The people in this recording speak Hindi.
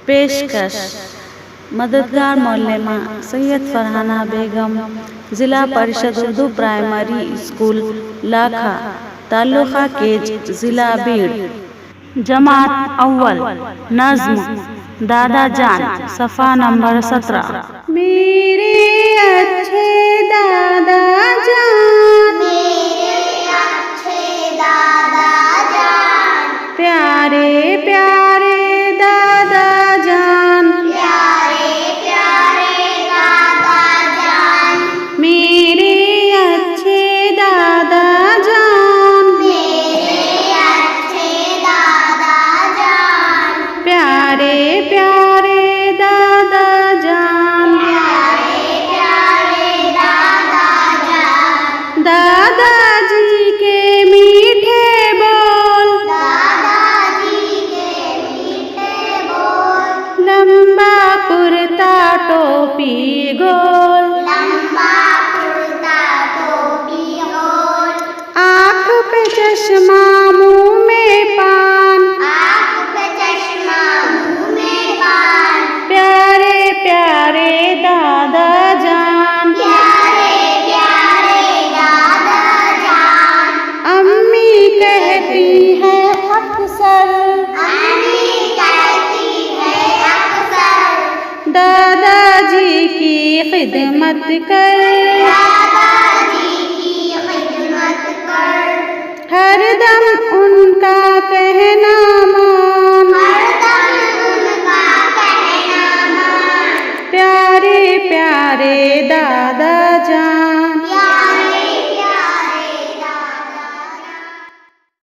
पेशकश मददगार मौलमा सैयद फरहाना बेगम, ज़िला परिषद उर्दू प्राइमरी स्कूल लाखा, तालुका केज, ज़िला बीड़। जमात अव्वल नज़्म दादा जान, सफ़ा नंबर 17। मेरे अच्छे दादा जान, प्यारे प्यारे दादा जान, मेरे अच्छे दादा जान, प्यारे प्यारे दादा जान, दादाजी के मीठे बोल, लंबा कुर्ता टोपी गोल, आँख पे चश्मा मुँह में पान, प्यारे प्यारे दादा जान, अम्मी कहती है अक्सर, दादाजी की खिदमत कर, हरदम